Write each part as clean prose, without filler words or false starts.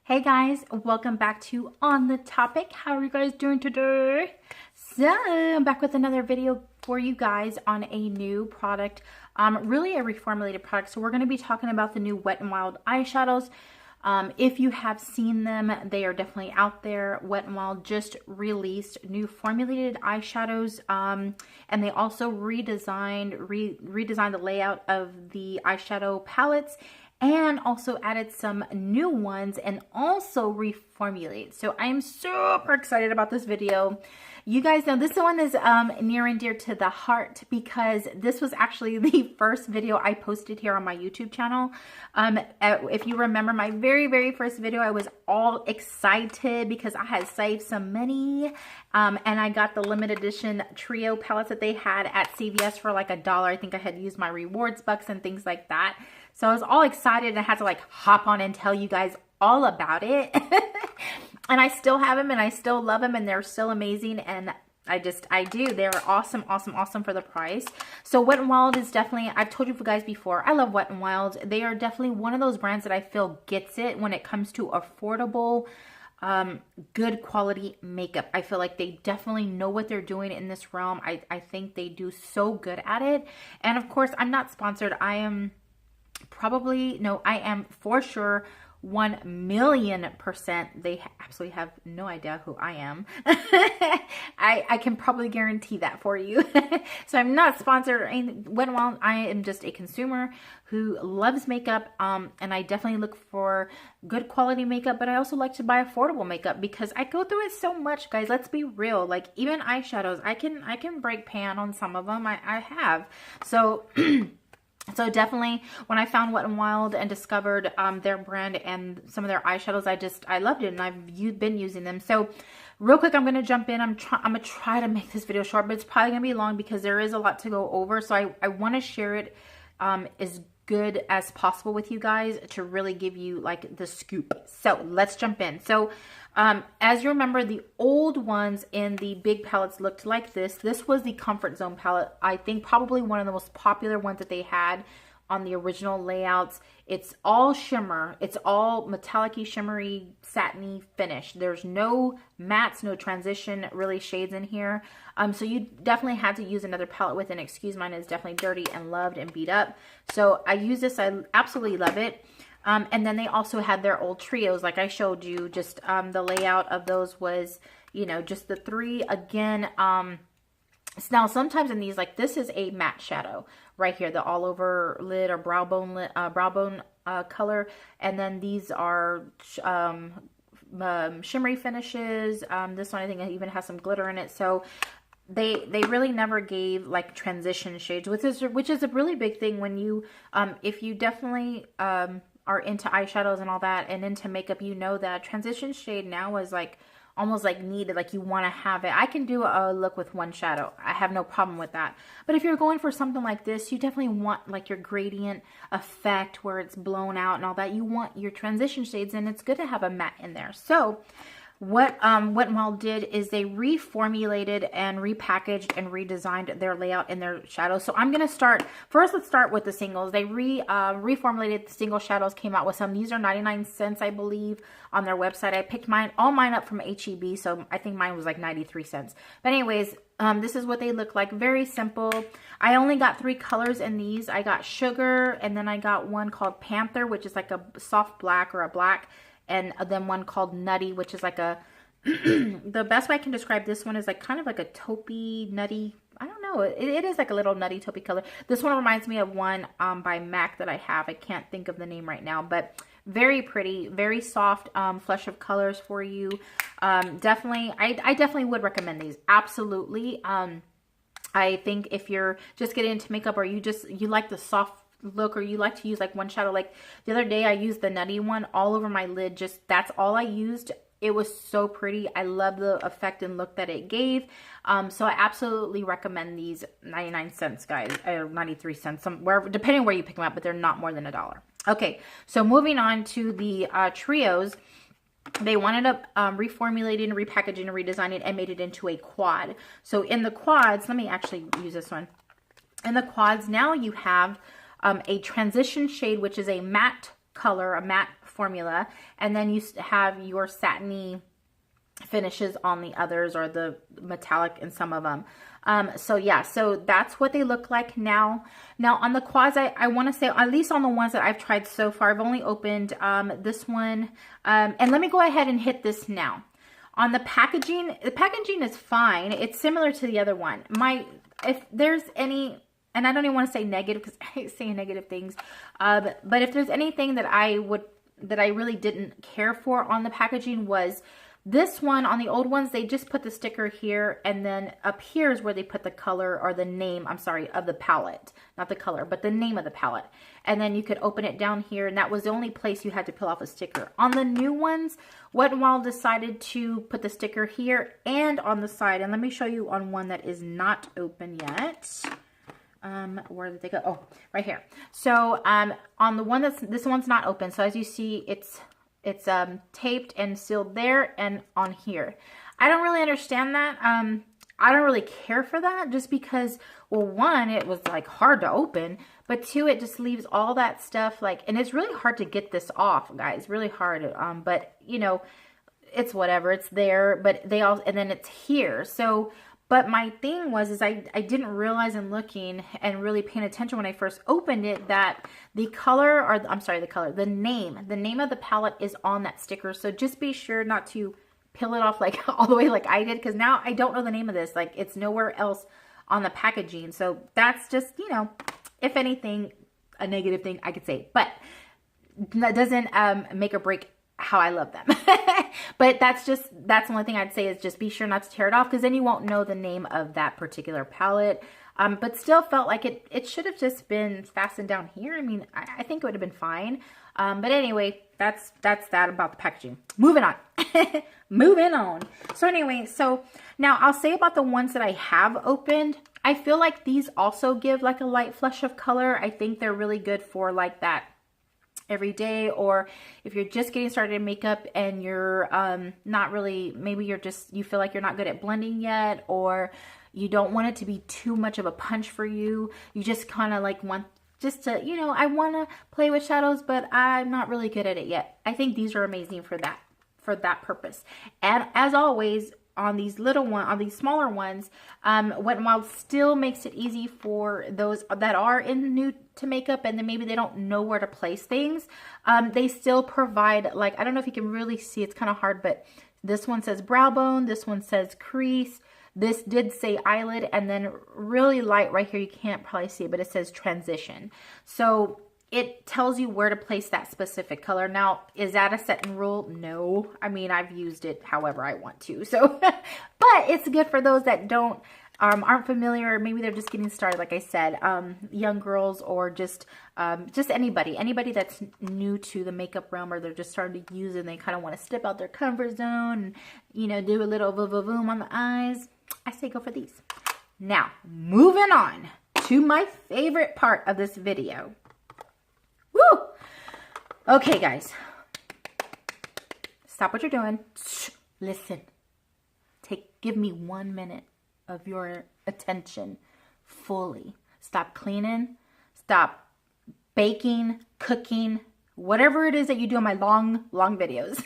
Hey guys, welcome back to On the Topic. How are you guys doing today? So I'm back with another video for you guys on a new product, really a reformulated product. So we're going to be talking about the new Wet n Wild eyeshadows. If you have seen them, they are definitely out there. Wet n Wild just released new formulated eyeshadows, and they also redesigned the layout of the eyeshadow palettes, and also added some new ones and also reformulate. So I'm super excited about this video. You guys know this one is near and dear to the heart because this was actually the first video I posted here on my YouTube channel. If you remember my very first video, I was all excited because I had saved some money, and I got the limited edition trio palettes that they had at CVS for like $1. I think I had used my rewards bucks and things like that. So I was all excited and I had to like hop on and tell you guys all about it. And I still have them and I still love them and they're still amazing. And I do. They're awesome for the price. So Wet n Wild is definitely, I've told you guys before, I love Wet n Wild. They are definitely one of those brands that I feel gets it when it comes to affordable, good quality makeup. I feel like they definitely know what they're doing in this realm. I think they do so good at it. And of course, I'm not sponsored. I am for sure 1,000,000%. They absolutely have no idea who I am. I can probably guarantee that for you. So I'm not sponsored or anything. Wet n Wild, I am just a consumer who loves makeup, and I definitely look for good quality makeup, but I also like to buy affordable makeup because I go through it so much, guys. Let's be real. Like even eyeshadows, I can break pan on some of them. I have. So So definitely when I found Wet n Wild and discovered their brand and some of their eyeshadows, I loved it and I've been using them. So real quick, I'm going to jump in. I'm going to try to make this video short, but it's probably going to be long because there is a lot to go over. So I want to share it as good as possible with you guys to really give you like the scoop. So let's jump in. So as you remember, the old ones in the big palettes looked like this. This was the Comfort Zone palette. I think probably one of the most popular ones that they had on the original layouts. It's all shimmer. It's all metallic-y, shimmery, satiny finish. There's no mattes, no transition really shades in here. So you definitely had to use another palette with it. Excuse mine is definitely dirty and loved and beat up. So I use this. I absolutely love it. And then they also had their old trios, like I showed you. Just the layout of those was, you know, just the three. Again, now sometimes in these, like this is a matte shadow right here, the all over lid or brow bone color. And then these are shimmery finishes. This one I think even has some glitter in it. So they really never gave like transition shades, which is a really big thing when you if you definitely are into eyeshadows and all that and into makeup, you know that transition shade now is like almost like needed, like you want to have it. I can do a look with one shadow. I have no problem with that. But if you're going for something like this, you definitely want like your gradient effect where it's blown out and all that. You want your transition shades, and it's good to have a matte in there. So what Wet n Wild did is they reformulated and repackaged and redesigned their layout and their shadows. So I'm going to start, first let's start with the singles. They reformulated the single shadows, came out with some. These are 99 cents, I believe, on their website. I picked all mine up from HEB, so I think mine was like 93 cents. But anyways, this is what they look like. Very simple. I only got 3 colors in these. I got Sugar, and then I got one called Panther, which is like a soft black or a black. And then one called Nutty, which is like a, the best way I can describe this one is like kind of like a taupey, nutty, I don't know. It is like a little nutty taupey color. This one reminds me of one by MAC that I have. I can't think of the name right now, but very pretty, very soft flush of colors for you. Definitely, I definitely would recommend these. Absolutely. I think if you're just getting into makeup or you like the soft look, or you like to use like one shadow, like the other day I used the Nutty one all over my lid. Just that's all I used. It was so pretty. I love the effect and look that it gave. So I absolutely recommend these. 99 cents, guys, or 93 cents, somewhere, depending where you pick them up, but they're not more than $1. Okay, so moving on to the trios. They wanted to reformulate and repackage and redesign it and made it into a quad. So in the quads, let me actually use this one. In the quads, now you have a transition shade, which is a matte color, a matte formula, and then you have your satiny finishes on the others, or the metallic in some of them. So yeah, so that's what they look like now. Now on the quads, I want to say, at least on the ones that I've tried so far, I've only opened this one. And let me go ahead and hit this now. On the packaging is fine. It's similar to the other one. If there's any, and I don't even want to say negative because I hate saying negative things, but if there's anything that I really didn't care for on the packaging, was this one. On the old ones, they just put the sticker here, and then up here is where they put the color, or the name, I'm sorry, of the palette. Not the color, but the name of the palette. And then you could open it down here, and that was the only place you had to peel off a sticker. On the new ones, Wet n Wild decided to put the sticker here and on the side. And let me show you on one that is not open yet. Where did they go? Oh, right here. So on the one this one's not open. So as you see, it's taped and sealed there and on here. I don't really understand that. I don't really care for that, just because, well, one, it was like hard to open, but two, it just leaves all that stuff like, and it's really hard to get this off, guys, really hard. But you know, it's whatever, it's there, but they all, and then it's here. So, but my thing was, I didn't realize in looking and really paying attention when I first opened it, that the color, or I'm sorry, the name of the palette is on that sticker. So just be sure not to peel it off like all the way like I did, because now I don't know the name of this. Like, it's nowhere else on the packaging. So that's just, you know, if anything, a negative thing I could say. But that doesn't make or break how I love them. But that's the only thing I'd say, is just be sure not to tear it off, because then you won't know the name of that particular palette. But still felt like it should have just been fastened down here. I mean, I think it would have been fine. But anyway, that's that about the packaging. Moving on. Moving on. So anyway, so now I'll say about the ones that I have opened, I feel like these also give like a light flush of color. I think they're really good for like that every day, or if you're just getting started in makeup and you're not really, maybe you feel like you're not good at blending yet, or you don't want it to be too much of a punch for you. You just kind of like want just to, you know, I want to play with shadows, but I'm not really good at it yet. I think these are amazing for that purpose. And as always, on these smaller ones, Wet n Wild still makes it easy for those that are new to makeup and then maybe they don't know where to place things. They still provide, like, I don't know if you can really see, it's kind of hard, but this one says brow bone, this one says crease, this did say eyelid, and then really light right here, you can't probably see it, but it says transition. So it tells you where to place that specific color. Now, is that a set and rule? No. I mean, I've used it however I want to. So, but it's good for those that aren't familiar, or maybe they're just getting started, like I said, young girls, or just anybody that's new to the makeup realm, or they're just starting to use it and they kind of want to step out their comfort zone and, you know, do a little boom on the eyes. I say go for these. Now, moving on to my favorite part of this video. Woo! Okay, guys. Stop what you're doing. Shh. Listen. Give me 1 minute of your attention fully. Stop cleaning. Stop baking, cooking, whatever it is that you do in my long videos.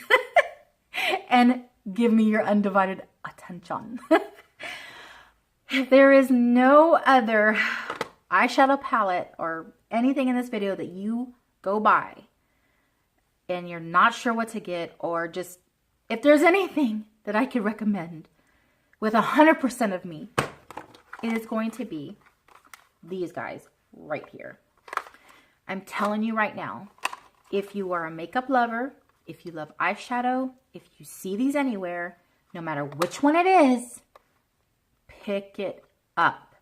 And give me your undivided attention. There is no other eyeshadow palette or anything in this video that you go by and you're not sure what to get, or just, if there's anything that I could recommend with 100% of me, it is going to be these guys right here. I'm telling you right now, if you are a makeup lover, if you love eyeshadow, if you see these anywhere, no matter which one it is, pick it up.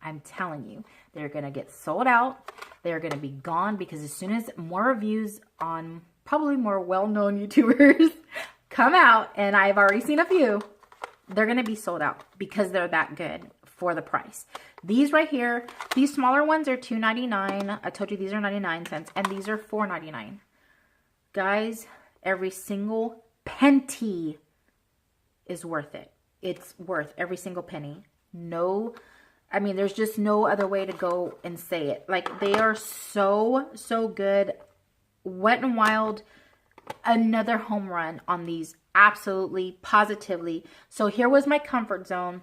I'm telling you, they're going to get sold out. They're going to be gone, because as soon as more reviews on probably more well-known YouTubers come out, and I've already seen a few, they're going to be sold out because they're that good for the price. These right here, these smaller ones are $2.99. I told you these are 99 cents, and these are $4.99. Guys, every single penny is worth it. It's worth every single penny. No, I mean, there's just no other way to go and say it. Like, they are so good. Wet n Wild, another home run on these, absolutely, positively. So here was my comfort zone.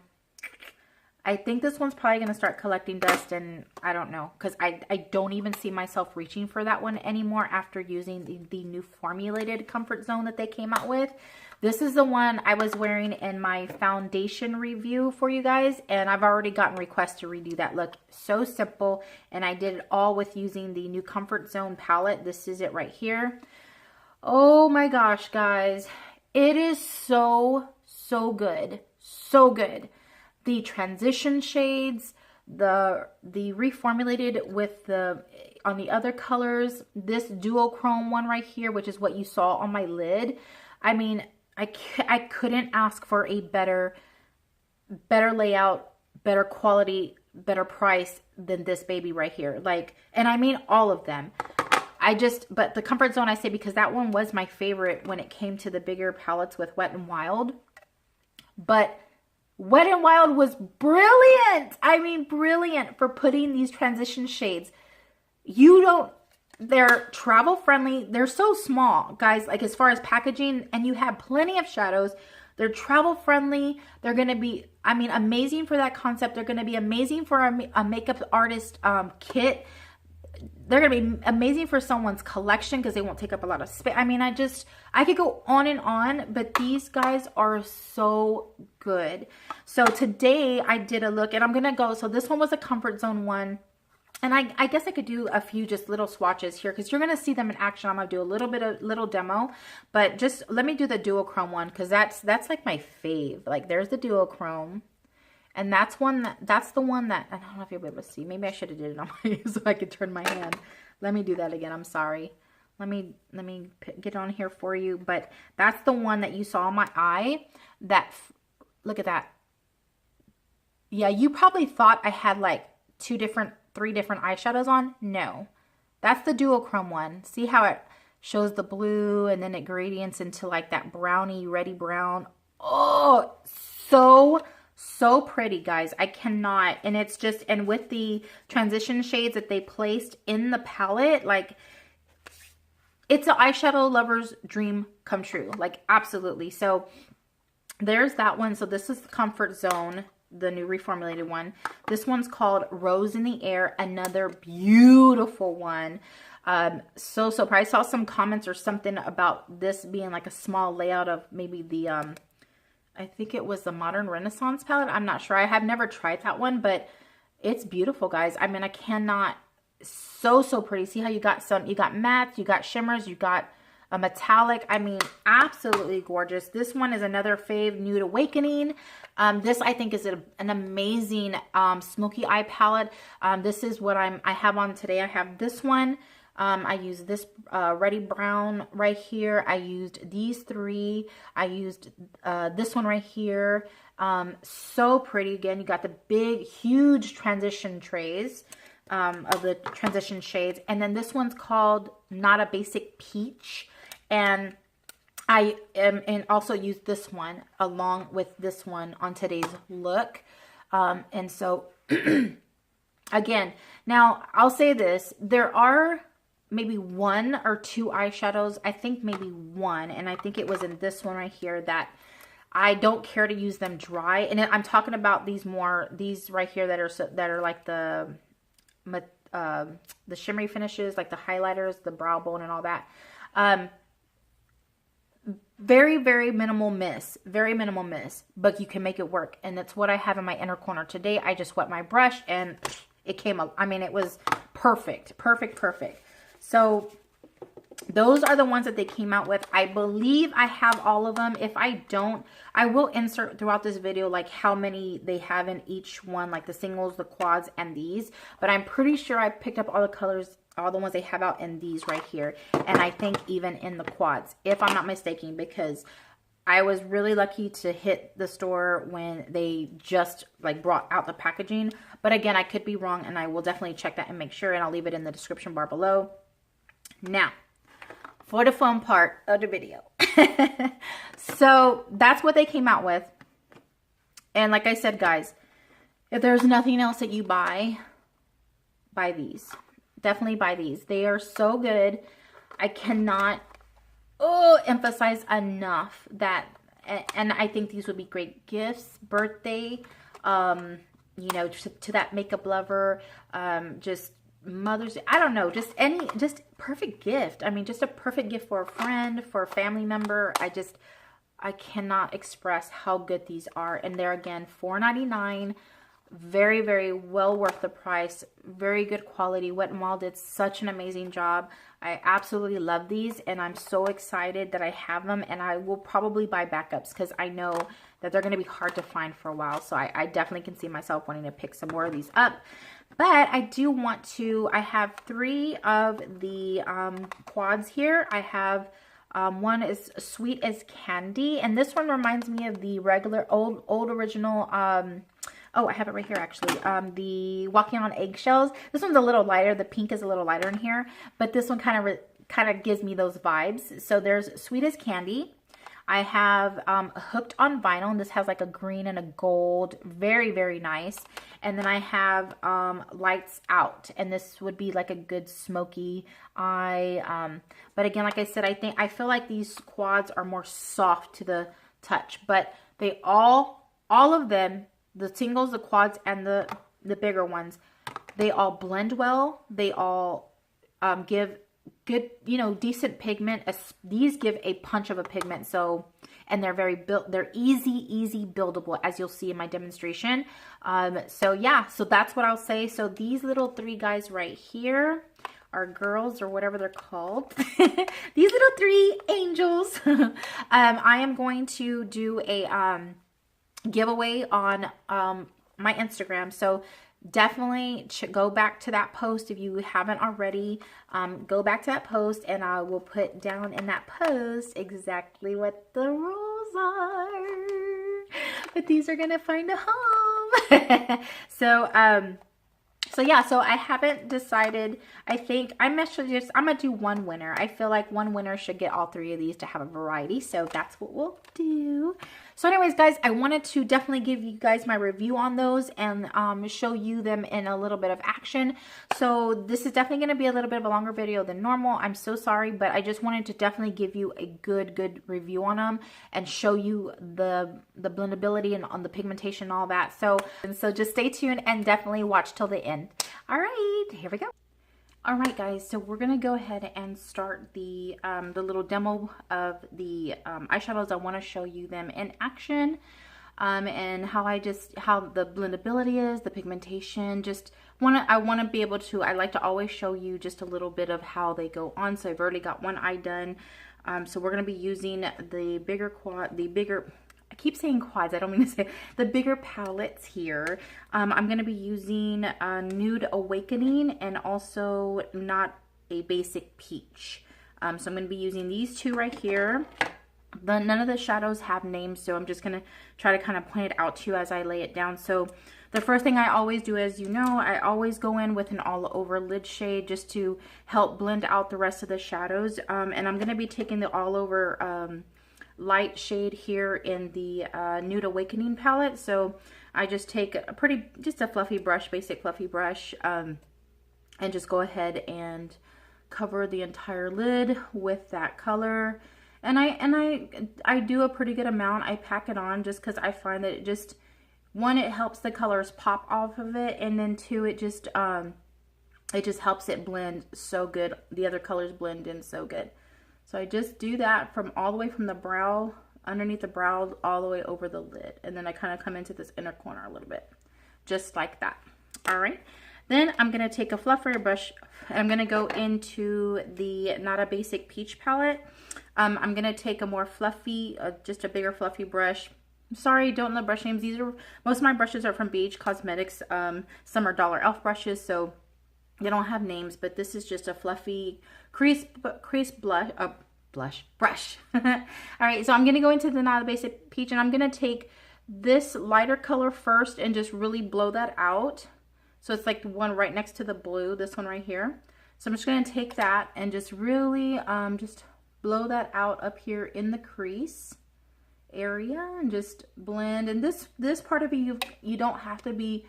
I think this one's probably going to start collecting dust, and I don't know, because I don't even see myself reaching for that one anymore after using the new formulated comfort zone that they came out with. This is the one I was wearing in my foundation review for you guys, and I've already gotten requests to redo that look. So simple, and I did it all with using the new comfort zone palette. This is it right here. Oh my gosh, guys. It is so good. So good. The transition shades, the reformulated with the, on the other colors, this duochrome one right here, which is what you saw on my lid. I mean, I couldn't ask for a better layout, better quality, better price than this baby right here. Like, and I mean all of them. But the comfort zone I say because that one was my favorite when it came to the bigger palettes with Wet n Wild. But Wet n Wild was brilliant. I mean, brilliant for putting these transition shades. They're travel friendly. They're so small, guys, like as far as packaging, and you have plenty of shadows. They're travel friendly. They're going to be, I mean, amazing for that concept. They're going to be amazing for a makeup artist kit. They're going to be amazing for someone's collection because they won't take up a lot of space. I mean, I could go on and on, but these guys are so good. So today I did a look, and I'm going to go, so this one was a comfort zone one. And I guess I could do a few just little swatches here because you're going to see them in action. I'm going to do a little demo, but just let me do the duochrome one because that's like my fave. Like there's the duochrome, and that's the one that I don't know if you'll be able to see. Maybe I should have did it on my so I could turn my hand. Let me do that again. I'm sorry. Let me get on here for you. But that's the one that you saw on my eye. Look at that. Yeah, you probably thought I had like 3 different eyeshadows on. No, that's the duochrome one. See how it shows the blue and then it gradients into like that brownie reddy brown. Oh, so pretty, guys. I cannot. And it's just, and with the transition shades that they placed in the palette, like it's an eyeshadow lover's dream come true. Like absolutely. So there's that one. So this is the comfort zone, the new reformulated one. This one's called Rose in the Air, another beautiful one. So I saw some comments or something about this being like a small layout of maybe the I think it was the Modern Renaissance palette. I'm not sure. I have never tried that one, but it's beautiful, guys. I mean, I cannot. So pretty. See how you got mattes, you got shimmers, you got a metallic. I mean, absolutely gorgeous. This one is another fave, Nude Awakening. This I think is an amazing smoky eye palette. This is what I have on today. I have this one. I used this reddy brown right here. I used these 3. I used this one right here. So pretty. Again, you got the big, huge transition trays of the transition shades. And then this one's called Not a Basic Peach. And I also used this one along with this one on today's look. And so, again, now I'll say this. There are maybe 1 or 2 eyeshadows. I think maybe 1. And I think it was in this one right here that I don't care to use them dry. And I'm talking about these right here that are like the shimmery finishes, like the highlighters, the brow bone and all that. Very minimal miss, but you can make it work. And that's what I have in my inner corner today. I just wet my brush and it came up. I mean, it was perfect. So those are the ones that they came out with. I believe I have all of them. If I don't, I will insert throughout this video like how many they have in each one, like the singles, the quads, and these. But I'm pretty sure I picked up all the colors, all the ones they have out in these right here. And I think even in the quads, if I'm not mistaken, because I was really lucky to hit the store when they just like brought out the packaging. But again, I could be wrong, and I will definitely check that and make sure, and I'll leave it in the description bar below. Now, for the fun part of the video. So that's what they came out with. And like I said, guys, if there's nothing else that you buy these. Definitely buy these. They are so good. I cannot emphasize enough that, and I think these would be great gifts, birthday, you know, to that makeup lover, just Mother's Day, I don't know, just perfect gift. I mean, just a perfect gift for a friend, for a family member. I cannot express how good these are. And they're, again, $4.99. Very, very well worth the price. Very good quality. Wet n Wild did such an amazing job. I absolutely love these, and I'm so excited that I have them, and I will probably buy backups because I know that they're going to be hard to find for a while. So I definitely can see myself wanting to pick some more of these up. But I do want to, I have 3 of the quads here. I have one is Sweet as Candy, and this one reminds me of the regular old original oh, I have it right here, actually. The Walking on Eggshells. This one's a little lighter. The pink is a little lighter in here. But this one kind of gives me those vibes. So there's Sweet as Candy. I have Hooked on Vinyl. And this has like a green and a gold. Very, very nice. And then I have Lights Out. And this would be like a good smoky eye. But again, like I said, I feel like these quads are more soft to the touch. But they all of them, the singles, the quads, and the bigger ones, they all blend well. They all give good, you know, decent pigment. These give a punch of a pigment. So, and they're they're easy buildable, as you'll see in my demonstration. So yeah, so that's what I'll say. So these little 3 guys right here are girls, or whatever they're called. These little 3 angels. I am going to do a giveaway on my Instagram, so definitely go back to that post if you haven't already. Go back to that post, and I will put down in that post exactly what the rules are. But these are gonna find a home. So yeah, so I haven't decided. I think I'm gonna do one winner. I feel like one winner should get all 3 of these to have a variety. So that's what we'll do. So anyways, guys, I wanted to definitely give you guys my review on those and show you them in a little bit of action. So this is definitely going to be a little bit of a longer video than normal. I'm so sorry, but I just wanted to definitely give you a good review on them and show you the blendability and on the pigmentation and all that. So just stay tuned and definitely watch till the end. All right, here we go. All right, guys, so we're going to go ahead and start the little demo of the eyeshadows. I want to show you them in action and how the blendability is, the pigmentation. I want to be able to, I like to always show you just a little bit of how they go on. So I've already got one eye done. So we're going to be using the bigger I keep saying quads, I don't mean to say, the bigger palettes here. I'm going to be using Nude Awakening and also Not a Basic Peach. So I'm going to be using these 2 right here. None of the shadows have names, so I'm just going to try to kind of point it out to you as I lay it down. So the first thing I always do, as you know, I always go in with an all over lid shade just to help blend out the rest of the shadows. And I'm going to be taking the all over light shade here in the Nude Awakening palette. So I just take just a fluffy brush, basic fluffy brush, and just go ahead and cover the entire lid with that color. And I do a pretty good amount. I pack it on just because I find that it just, 1, it helps the colors pop off of it, and then 2, it just helps it blend so good. The other colors blend in so good. So I just do that from all the way from the brow, underneath the brow, all the way over the lid. And then I kind of come into this inner corner a little bit, just like that. All right. Then I'm going to take a fluffier brush. I'm going to go into the Not a Basic Peach palette. I'm going to take a more fluffy, just a bigger fluffy brush. I'm sorry, don't know brush names. Most of my brushes are from BH Cosmetics. Some are Dollar Elf brushes, so they don't have names, but this is just a fluffy crease brush. All right, so I'm going to go into the Not a Basic Peach, and I'm going to take this lighter color first and just really blow that out. So it's like the one right next to the blue, this one right here. So I'm just going to take that and just really just blow that out up here in the crease area and just blend. And this part of it, you don't have to be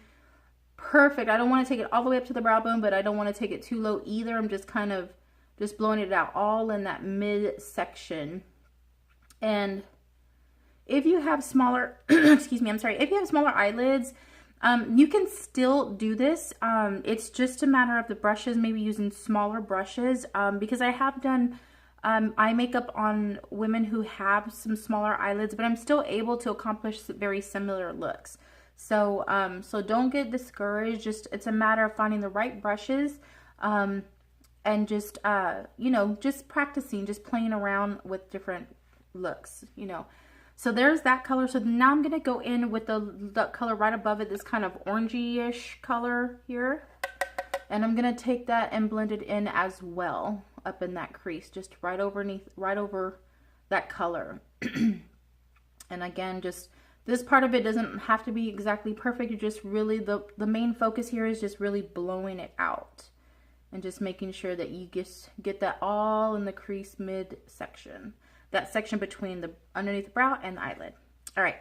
perfect. I don't want to take it all the way up to the brow bone, but I don't want to take it too low either. I'm just kind of Just blowing it out all in that midsection. And if you have smaller, excuse me, I'm sorry, if you have smaller eyelids, you can still do this. It's just a matter of the brushes, maybe using smaller brushes, because I have done eye makeup on women who have some smaller eyelids, but I'm still able to accomplish very similar looks. So, so don't get discouraged. Just, it's a matter of finding the right brushes, and just, you know, just practicing, just playing around with different looks, you know. So there's that color. So now I'm going to go in with the color right above it, this kind of orangey-ish color here. And I'm going to take that and blend it in as well up in that crease, just right over that color. And again, just this part of it doesn't have to be exactly perfect. You just really, the main focus here is just really blowing it out and just making sure that you get that all in the crease midsection. That section between the underneath the brow and the eyelid. All right,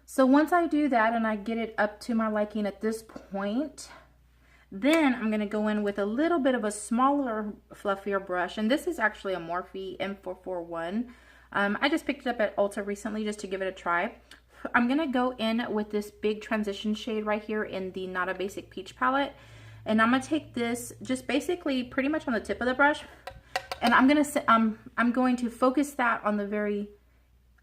so once I do that and I get it up to my liking at this point, then I'm gonna go in with a little bit of a smaller, fluffier brush, and this is actually a Morphe M441. I just picked it up at Ulta recently just to give it a try. I'm gonna go in with this big transition shade right here in the Not a Basic Peach palette, and I'm gonna take this just basically pretty much on the tip of the brush. And I'm going to focus that on the very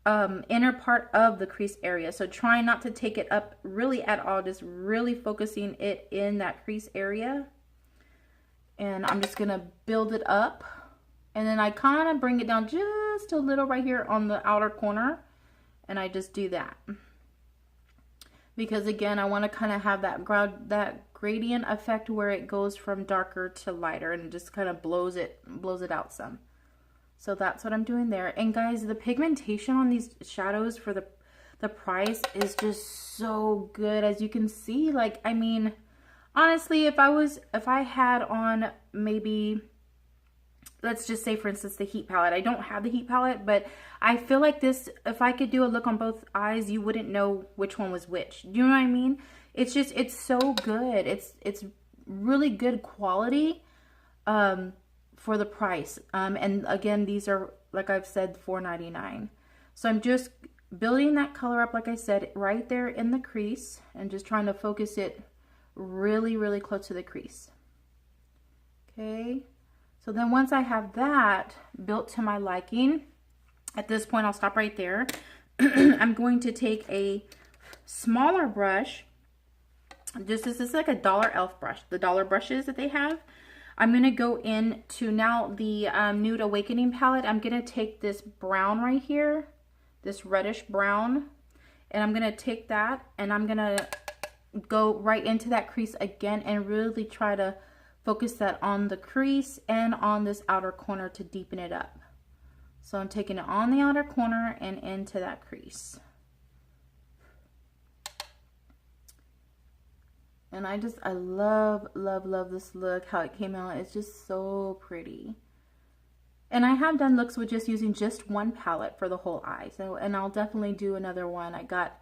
inner part of the crease area. So try not to take it up really at all, just really focusing it in that crease area. And I'm just gonna build it up. And then I kind of bring it down just a little right here on the outer corner. And I just do that. Because again, I want to kind of have that gradient effect where it goes from darker to lighter and just kind of blows it out some. So that's what I'm doing there. And guys, the pigmentation on these shadows for the price is just so good. As you can see, like, I mean, honestly, if I had on maybe, let's just say for instance the heat palette. I don't have the heat palette, but I feel like this, if I could do a look on both eyes, you wouldn't know which one was which. Do you know what I mean? It's just, it's so good. It's really good quality for the price. And again, these are, like I've said, $4.99. So I'm just building that color up, like I said, right there in the crease, and just trying to focus it really, really close to the crease. Okay. So then once I have that built to my liking, at this point, I'll stop right there. I'm going to take a smaller brush. This is like a dollar elf brush, the dollar brushes that they have. I'm going to go into now the Nude Awakening palette. I'm going to take this brown right here, this reddish brown, and I'm going to take that and I'm going to go right into that crease again and really try to focus that on the crease and on this outer corner to deepen it up. So I'm taking it on the outer corner and into that crease. And I love, love, love this look, how it came out. It's just so pretty. And I have done looks with just using just one palette for the whole eye. So, and I'll definitely do another one. I got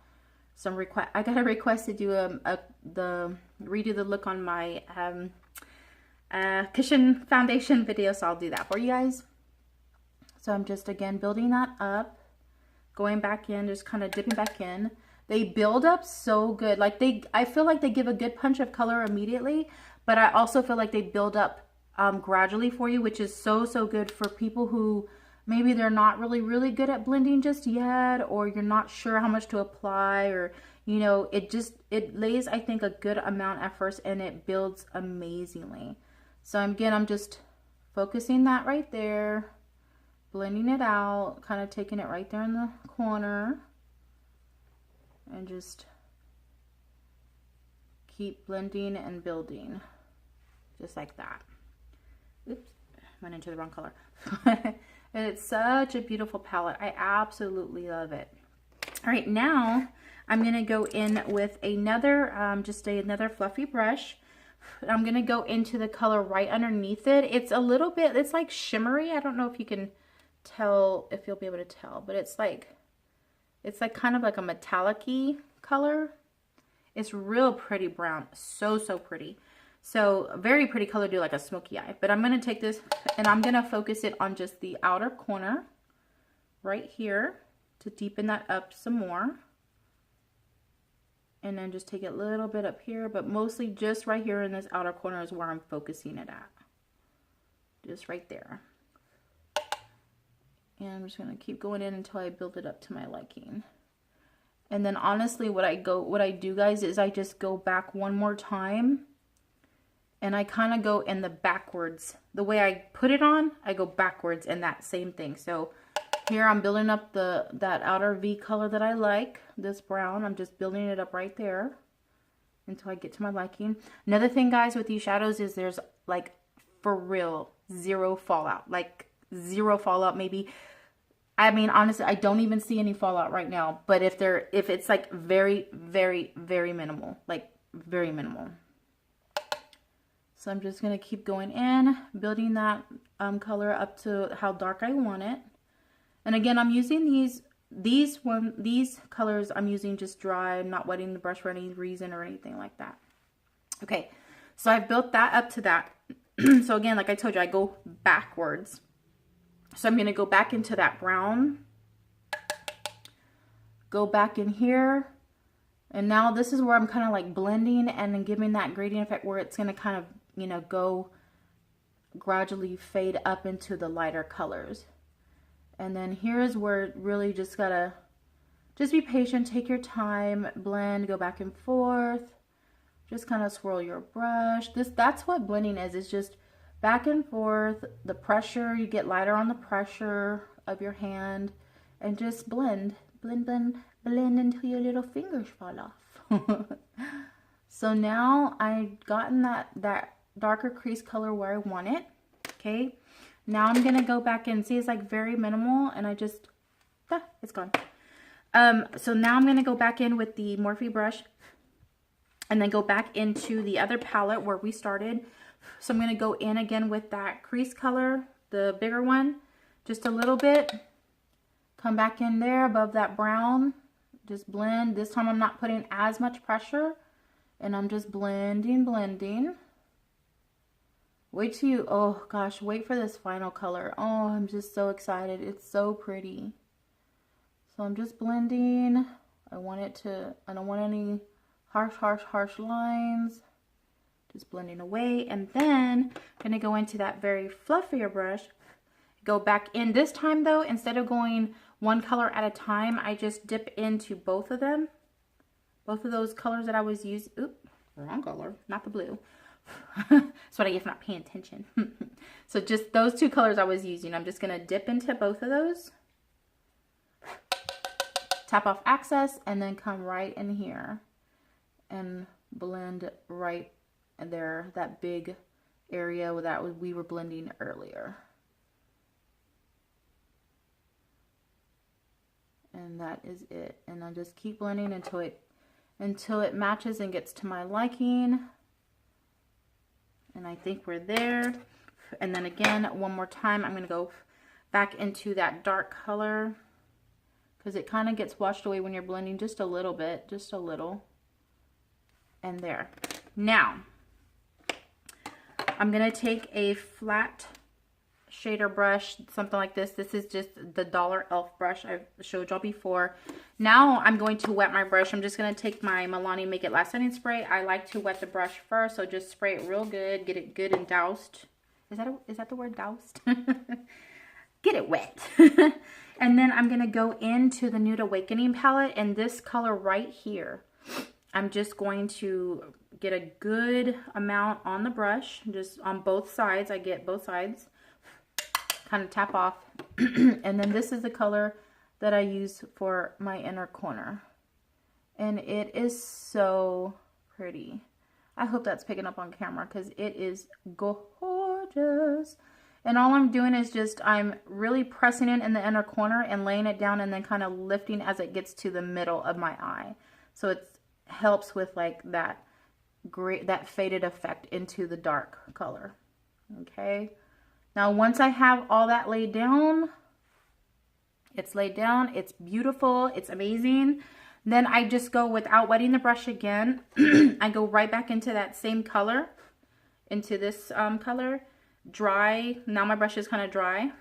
a request to do redo the look on my cushion foundation video, so I'll do that for you guys. So I'm just again building that up, going back in, just kind of dipping back in. They build up so good. Like I feel like they give a good punch of color immediately, but I also feel like they build up gradually for you, which is so good for people who maybe they're not really good at blending just yet, or you're not sure how much to apply, or you know, it lays, I think, a good amount at first and it builds amazingly. So again, I'm just focusing that right there, blending it out, kind of taking it right there in the corner, and just keep blending and building, just like that. Oops, went into the wrong color. And it's such a beautiful palette. I absolutely love it. All right, now I'm gonna go in with another, another fluffy brush. I'm gonna go into the color right underneath it. It's a little bit, it's like shimmery. I don't know if you can tell, if you'll be able to tell, but it's like kind of like a metallic-y color. It's real pretty brown, so pretty. So very pretty color, do like a smoky eye. But I'm going to take this and I'm going to focus it on just the outer corner right here to deepen that up some more. And then just take it a little bit up here, but mostly just right here in this outer corner is where I'm focusing it at. Just right there. And I'm just going to keep going in until I build it up to my liking. And then honestly, what I do, guys, is I just go back one more time. And I kind of go in the backwards. The way I put it on, I go backwards in that same thing. So here I'm building up that outer V color that I like, this brown. I'm just building it up right there until I get to my liking. Another thing, guys, with these shadows is there's like, for real, zero fallout. Like zero fallout, maybe. I mean, honestly, I don't even see any fallout right now. But if it's like very, very, very minimal, like very minimal. So I'm just going to keep going in, building that color up to how dark I want it. And again, I'm using these colors, I'm using just dry, I'm not wetting the brush for any reason or anything like that. Okay, so I've built that up to that. So again, like I told you, I go backwards. So I'm going to go back into that brown, go back in here. And now this is where I'm kind of like blending and then giving that gradient effect where it's going to kind of, you know, go gradually fade up into the lighter colors. And then here's where it really just gotta just be patient, take your time, blend, go back and forth, just kind of swirl your brush. That's what blending is. It's just back and forth, the pressure, you get lighter on the pressure of your hand, and just blend, blend, blend, blend until your little fingers fall off. So now I've gotten that darker crease color where I want it. Okay, now I'm gonna go back and see, it's like very minimal, and I just it's gone. So now I'm gonna go back in with the Morphe brush and then go back into the other palette where we started. So I'm gonna go in again with that crease color, the bigger one, just a little bit, come back in there above that brown, just blend. This time I'm not putting as much pressure, and I'm just blending. Wait till you, oh gosh, wait for this final color. Oh, I'm just so excited. It's so pretty. So I'm just blending. I don't want any harsh lines. Just blending away. And then I'm gonna go into that very fluffier brush. Go back in. This time though, instead of going one color at a time, I just dip into both of them. Both of those colors that I was using. Oop, wrong color, not the blue. That's what I get for not paying attention. So just those two colors I was using. I'm just going to dip into both of those. Tap off access and then come right in here and blend right there, that big area that we were blending earlier. And that is it. And I just keep blending until it matches and gets to my liking. And I think we're there. And then again, one more time, I'm going to go back into that dark color because it kind of gets washed away when you're blending just a little bit, just a little. And there. Now, I'm going to take a flat shader brush, something like this. This is just the Dollar Elf brush I've showed y'all before. Now I'm going to wet my brush. I'm just going to take my Milani Make It Last Setting Spray. I like to wet the brush first, so just spray it real good, get it good and doused. Is that the word doused? Get it wet. And then I'm going to go into the Nude Awakening palette, and this color right here, I'm just going to get a good amount on the brush, just on both sides. I get both sides. Kind of tap off. And then this is the color that I use for my inner corner. And it is so pretty. I hope that's picking up on camera because it is gorgeous. And all I'm doing is just, I'm really pressing it in the inner corner and laying it down and then kind of lifting as it gets to the middle of my eye. So it helps with like that faded effect into the dark color. Okay. Now, once I have all that laid down, it's laid down, it's beautiful, it's amazing. Then I just go, without wetting the brush again, I go right back into that same color into this color. Dry. Now my brush is kind of dry.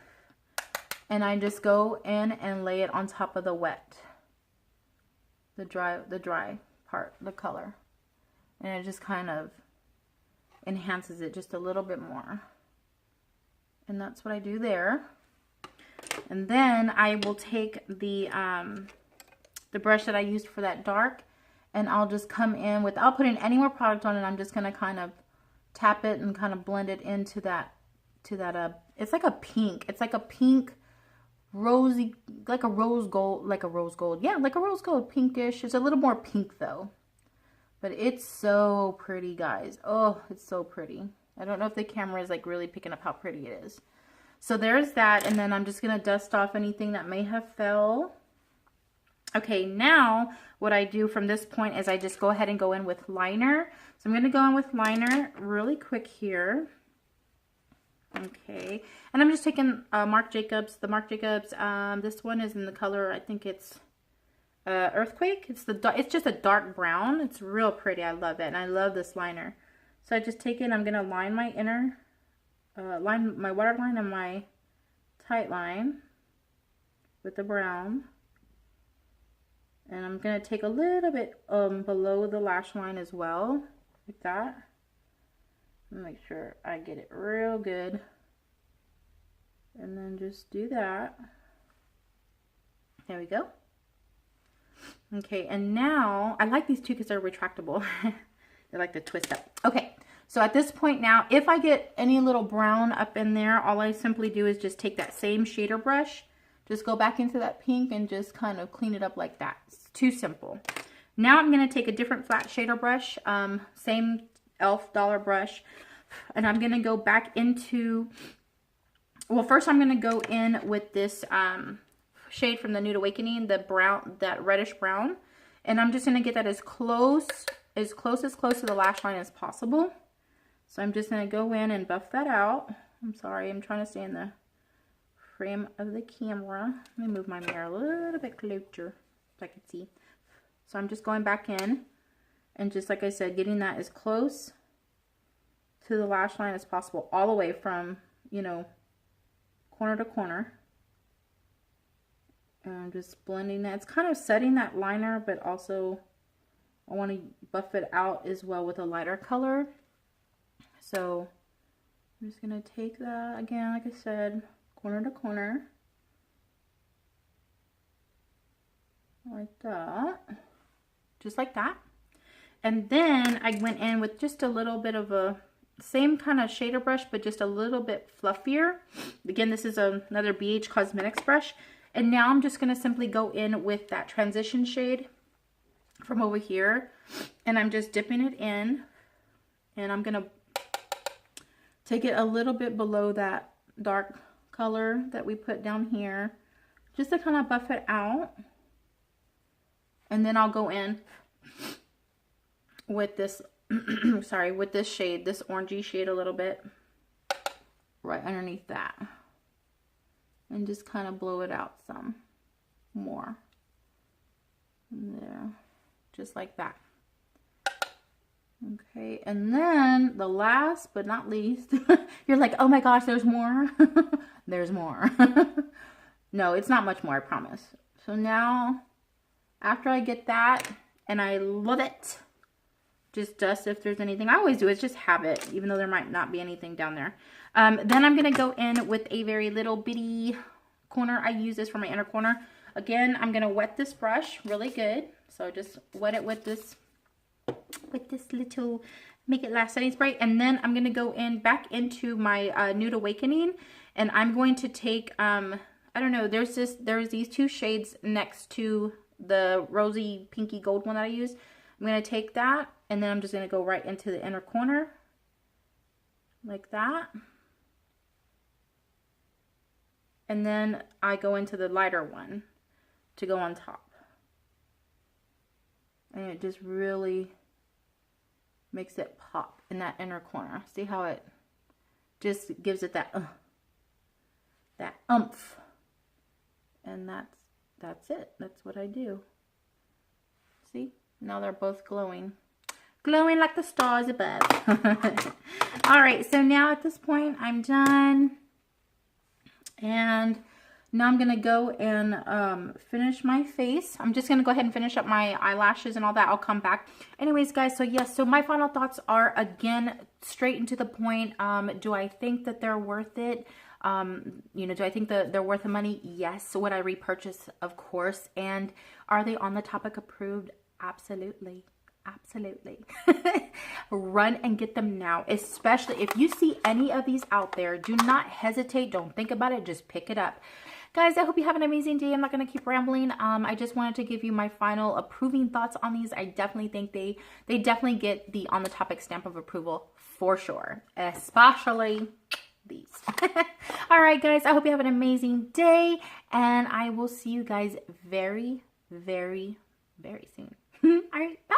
And I just go in and lay it on top of the wet. The dry part, the color. And it just kind of enhances it just a little bit more. And that's what I do there. And then I will take the brush that I used for that dark, and I'll just come in without putting any more product on it. I'm just gonna kind of tap it and kind of blend it into that, it's like a pink. It's like a pink, rosy, like a rose gold, yeah, like a rose gold, pinkish. It's a little more pink though, but it's so pretty, guys. Oh, it's so pretty. I don't know if the camera is like really picking up how pretty it is. So there's that, and then I'm just gonna dust off anything that may have fell. Okay, now what I do from this point is I just go ahead and go in with liner. So I'm gonna go in with liner really quick here. Okay, and I'm just taking Marc Jacobs. The Marc Jacobs, this one is in the color, I think it's Earthquake. It's just a dark brown. It's real pretty. I love it, and I love this liner. So I just take it. I'm gonna line my inner, line my waterline and my tight line with the brown, and I'm gonna take a little bit below the lash line as well, like that. Make sure I get it real good, and then just do that. There we go. Okay, and now I like these too because they're retractable. They like to twist up. Okay, so at this point now, if I get any little brown up in there, all I simply do is just take that same shader brush, just go back into that pink and just kind of clean it up like that. It's too simple. Now I'm going to take a different flat shader brush, same e.l.f. dollar brush, and I'm going to go back into, well, first I'm going to go in with this shade from the Nude Awakening, the brown, that reddish brown, and I'm just going to get that as close to the lash line as possible. So I'm just going to go in and buff that out. I'm sorry, I'm trying to stay in the frame of the camera. Let me move my mirror a little bit closer so I can see. So I'm just going back in and just like I said, getting that as close to the lash line as possible, all the way from, you know, corner to corner. And I'm just blending that. It's kind of setting that liner, but also I want to buff it out as well with a lighter color. So I'm just going to take that again, like I said, corner to corner. Like that. Just like that. And then I went in with just a little bit of a same kind of shader brush, but just a little bit fluffier. Again, this is another BH Cosmetics brush. And now I'm just going to simply go in with that transition shade from over here. And I'm just dipping it in. And I'm going to take it a little bit below that dark color that we put down here, just to kind of buff it out. And then I'll go in with this, sorry, with this shade, this orangey shade a little bit, right underneath that. And just kind of blow it out some more. There, just like that. Okay, and then the last but not least, you're like, oh my gosh, there's more. There's more. No, it's not much more, I promise. So now, after I get that, and I love it, just dust if there's anything. I always do, it's just habit, even though there might not be anything down there. Then I'm going to go in with a very little bitty corner. I use this for my inner corner. Again, I'm going to wet this brush really good. So just wet it with this little Make It Last setting spray. And then I'm going to go in back into my Nude Awakening. And I'm going to take, I don't know, there's these two shades next to the rosy pinky gold one that I use. I'm going to take that, and then I'm just going to go right into the inner corner like that. And then I go into the lighter one to go on top. And it just really makes it pop in that inner corner. See how it just gives it that oomph. And that's it. That's what I do. See? Now they're both glowing. glowing like the stars above. All right, so now at this point, I'm done. And now I'm going to go and finish my face. I'm just going to go ahead and finish up my eyelashes and all that. I'll come back. Anyways, guys, so yes, so my final thoughts are, again, straight and to the point. Do I think that they're worth it? You know, do I think that they're worth the money? Yes. Would I repurchase? Of course. And are they on the topic approved? Absolutely. Absolutely. Run and get them now. Especially if you see any of these out there, do not hesitate. Don't think about it. Just pick it up. Guys, I hope you have an amazing day. I'm not going to keep rambling. I just wanted to give you my final approving thoughts on these. I definitely think they definitely get the on the topic stamp of approval for sure. Especially these. All right, guys, I hope you have an amazing day. And I will see you guys very, very, very soon. All right, bye.